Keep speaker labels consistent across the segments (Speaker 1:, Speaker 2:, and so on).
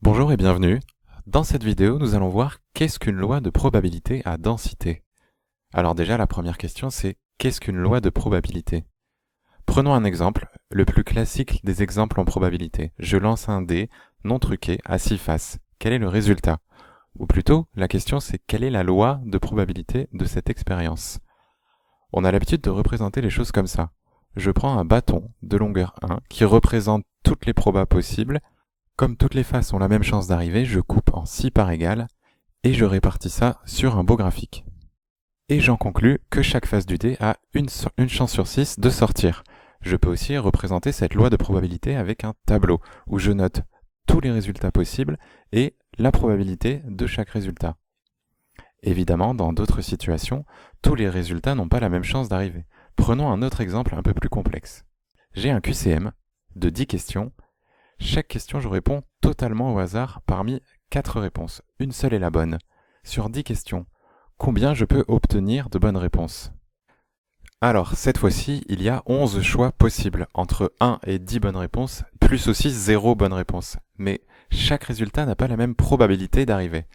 Speaker 1: Bonjour et bienvenue. Dans cette vidéo, nous allons voir qu'est-ce qu'une loi de probabilité à densité. Alors déjà, la première question, c'est qu'est-ce qu'une loi de probabilité? Prenons un exemple, le plus classique des exemples en probabilité. Je lance un dé non truqué à 6 faces. Quel est le résultat? Ou plutôt, la question c'est quelle est la loi de probabilité de cette expérience? On a l'habitude de représenter les choses comme ça. Je prends un bâton de longueur 1 qui représente toutes les probas possibles. Comme toutes les faces ont la même chance d'arriver, je coupe en 6 parts égales et je répartis ça sur un beau graphique. Et j'en conclus que chaque face du dé a une chance sur 6 de sortir. Je peux aussi représenter cette loi de probabilité avec un tableau où je note tous les résultats possibles et la probabilité de chaque résultat. Évidemment, dans d'autres situations, tous les résultats n'ont pas la même chance d'arriver. Prenons un autre exemple un peu plus complexe. J'ai un QCM de 10 questions. Chaque question, je réponds totalement au hasard parmi 4 réponses. Une seule est la bonne. Sur 10 questions, combien je peux obtenir de bonnes réponses? Alors, cette fois-ci, il y a 11 choix possibles, entre 1 et 10 bonnes réponses, plus aussi 0 bonne réponse. Mais chaque résultat n'a pas la même probabilité d'arriver.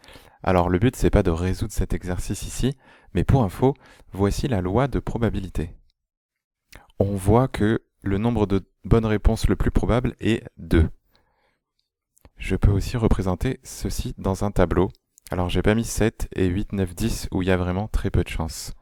Speaker 1: Alors, le but, c'est pas de résoudre cet exercice ici, mais pour info, voici la loi de probabilité. On voit que le nombre de bonnes réponses le plus probable est 2. Je peux aussi représenter ceci dans un tableau. Alors j'ai pas mis 7 et 8, 9, 10 où il y a vraiment très peu de chance.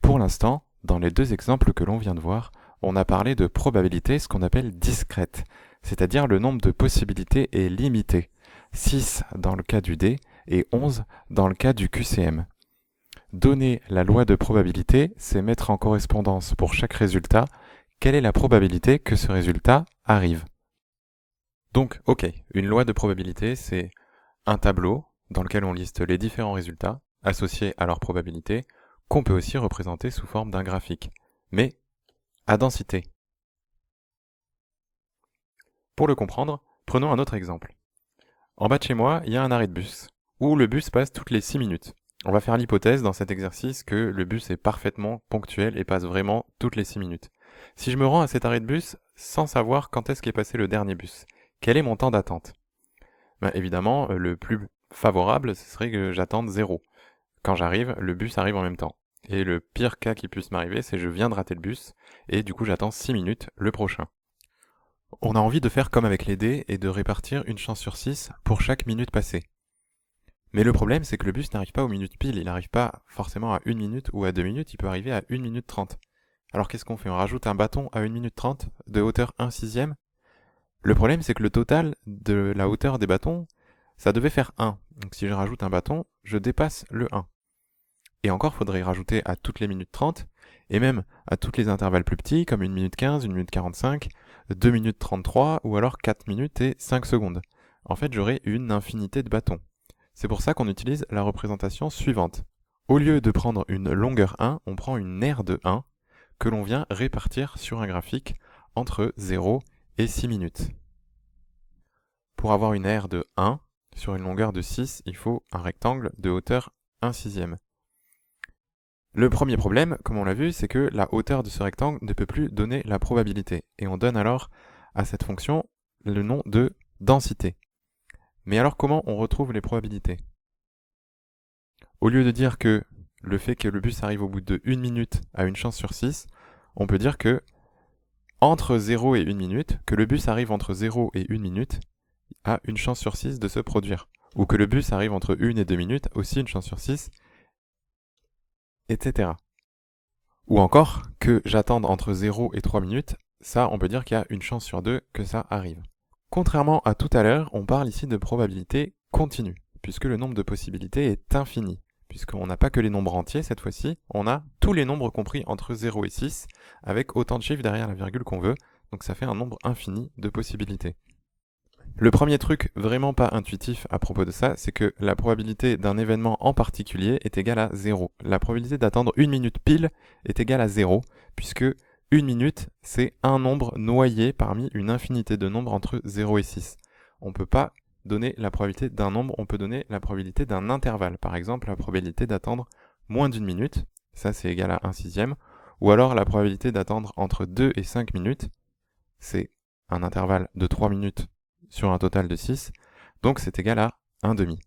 Speaker 1: Pour l'instant, dans les deux exemples que l'on vient de voir, on a parlé de probabilité, ce qu'on appelle discrète, c'est-à-dire le nombre de possibilités est limité. 6 dans le cas du dé et 11 dans le cas du QCM. Donner la loi de probabilité, c'est mettre en correspondance pour chaque résultat quelle est la probabilité que ce résultat arrive. Donc, ok, une loi de probabilité, c'est un tableau dans lequel on liste les différents résultats associés à leur probabilité, qu'on peut aussi représenter sous forme d'un graphique, mais à densité. Pour le comprendre, prenons un autre exemple. En bas de chez moi, il y a un arrêt de bus, où le bus passe toutes les 6 minutes. On va faire l'hypothèse dans cet exercice que le bus est parfaitement ponctuel et passe vraiment toutes les 6 minutes. Si je me rends à cet arrêt de bus sans savoir quand est-ce qu'est passé le dernier bus, quel est mon temps d'attente? Évidemment, le plus favorable, ce serait que j'attende 0. Quand j'arrive, le bus arrive en même temps. Et le pire cas qui puisse m'arriver, c'est que je viens de rater le bus, et du coup j'attends 6 minutes le prochain. On a envie de faire comme avec les dés et de répartir une chance sur 6 pour chaque minute passée. Mais le problème, c'est que le bus n'arrive pas aux minutes pile, il n'arrive pas forcément à 1 minute ou à 2 minutes, il peut arriver à 1 minute 30. Alors qu'est-ce qu'on fait? On rajoute un bâton à 1 minute 30 de hauteur 1/6. Le problème, c'est que le total de la hauteur des bâtons, ça devait faire 1. Donc si je rajoute un bâton, je dépasse le 1. Et encore, faudrait y rajouter à toutes les minutes 30, et même à tous les intervalles plus petits, comme 1 minute 15, 1 minute 45, 2 minutes 33, ou alors 4 minutes et 5 secondes. En fait, j'aurai une infinité de bâtons. C'est pour ça qu'on utilise la représentation suivante. Au lieu de prendre une longueur 1, on prend une aire de 1, que l'on vient répartir sur un graphique entre 0 et 6 minutes. Pour avoir une aire de 1, sur une longueur de 6, il faut un rectangle de hauteur 1/6. Le premier problème, comme on l'a vu, c'est que la hauteur de ce rectangle ne peut plus donner la probabilité. Et on donne alors à cette fonction le nom de densité. Mais alors comment on retrouve les probabilités? Au lieu de dire que le fait que le bus arrive au bout de 1 minute a une chance sur 6, on peut dire que entre 0 et 1 minute, que le bus arrive entre 0 et 1 minute, a une chance sur 6 de se produire. Ou que le bus arrive entre 1 et 2 minutes, aussi une chance sur 6, etc. Ou encore que j'attende entre 0 et 3 minutes, ça on peut dire qu'il y a une chance sur 2 que ça arrive. Contrairement à tout à l'heure, on parle ici de probabilité continue, puisque le nombre de possibilités est infini. Puisqu'on n'a pas que les nombres entiers cette fois-ci, on a tous les nombres compris entre 0 et 6, avec autant de chiffres derrière la virgule qu'on veut, donc ça fait un nombre infini de possibilités. Le premier truc vraiment pas intuitif à propos de ça, c'est que la probabilité d'un événement en particulier est égale à 0. La probabilité d'attendre 1 minute pile est égale à 0, puisque 1 minute, c'est un nombre noyé parmi une infinité de nombres entre 0 et 6. On ne peut pas donner la probabilité d'un nombre, on peut donner la probabilité d'un intervalle. Par exemple, la probabilité d'attendre moins d'1 minute, ça c'est égal à 1/6, ou alors la probabilité d'attendre entre 2 et 5 minutes, c'est un intervalle de 3 minutes sur un total de 6, donc c'est égal à 1/2.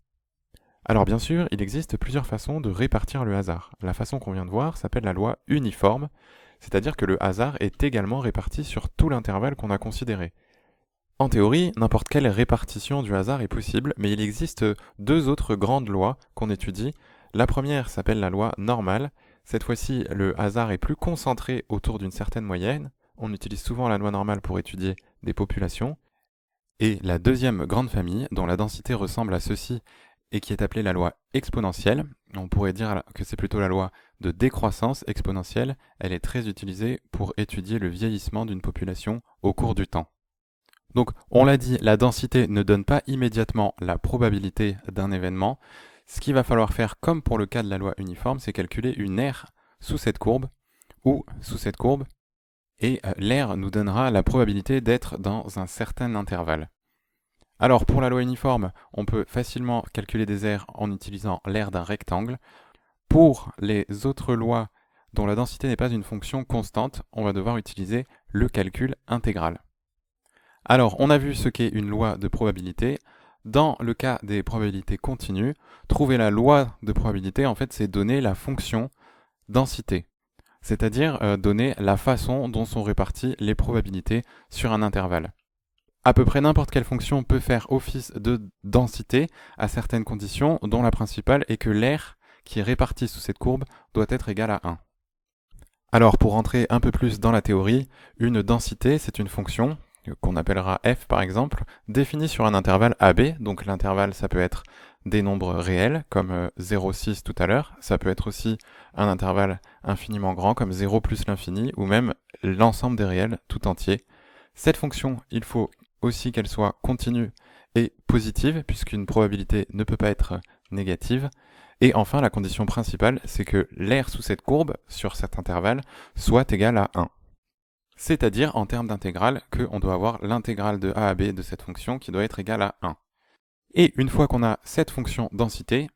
Speaker 1: Alors bien sûr, il existe plusieurs façons de répartir le hasard. La façon qu'on vient de voir s'appelle la loi uniforme, c'est-à-dire que le hasard est également réparti sur tout l'intervalle qu'on a considéré. En théorie, n'importe quelle répartition du hasard est possible, mais il existe deux autres grandes lois qu'on étudie. La première s'appelle la loi normale. Cette fois-ci, le hasard est plus concentré autour d'une certaine moyenne. On utilise souvent la loi normale pour étudier des populations. Et la deuxième grande famille, dont la densité ressemble à ceci et qui est appelée la loi exponentielle, on pourrait dire que c'est plutôt la loi de décroissance exponentielle, elle est très utilisée pour étudier le vieillissement d'une population au cours du temps. Donc, on l'a dit, la densité ne donne pas immédiatement la probabilité d'un événement. Ce qu'il va falloir faire, comme pour le cas de la loi uniforme, c'est calculer une aire sous cette courbe, ou sous cette courbe, et l'aire nous donnera la probabilité d'être dans un certain intervalle. Alors, pour la loi uniforme, on peut facilement calculer des aires en utilisant l'aire d'un rectangle. Pour les autres lois dont la densité n'est pas une fonction constante, on va devoir utiliser le calcul intégral. Alors, on a vu ce qu'est une loi de probabilité. Dans le cas des probabilités continues, trouver la loi de probabilité, en fait, c'est donner la fonction densité, c'est-à-dire donner la façon dont sont réparties les probabilités sur un intervalle. À peu près n'importe quelle fonction peut faire office de densité à certaines conditions, dont la principale est que l'aire qui est répartie sous cette courbe doit être égale à 1. Alors, pour rentrer un peu plus dans la théorie, une densité, c'est une fonction qu'on appellera f par exemple, définie sur un intervalle AB. Donc l'intervalle, ça peut être des nombres réels, comme 0,6 tout à l'heure. Ça peut être aussi un intervalle infiniment grand, comme 0 plus l'infini, ou même l'ensemble des réels tout entier. Cette fonction, il faut aussi qu'elle soit continue et positive, puisqu'une probabilité ne peut pas être négative. Et enfin, la condition principale, c'est que l'aire sous cette courbe, sur cet intervalle, soit égale à 1. C'est-à-dire, en termes d'intégrale, qu'on doit avoir l'intégrale de a à b de cette fonction qui doit être égale à 1. Et une fois qu'on a cette fonction densité,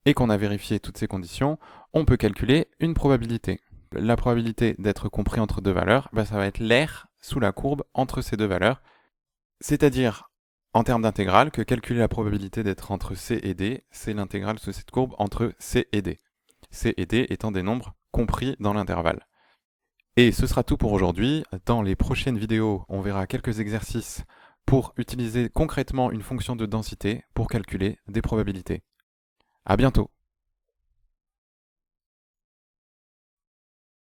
Speaker 1: et qu'on a vérifié toutes ces conditions, on peut calculer une probabilité. La probabilité d'être compris entre deux valeurs, ça va être l'aire sous la courbe entre ces deux valeurs. C'est-à-dire, en termes d'intégrale, que calculer la probabilité d'être entre c et d, c'est l'intégrale sous cette courbe entre c et d. C et d étant des nombres compris dans l'intervalle. Et ce sera tout pour aujourd'hui. Dans les prochaines vidéos, on verra quelques exercices pour utiliser concrètement une fonction de densité pour calculer des probabilités. À bientôt!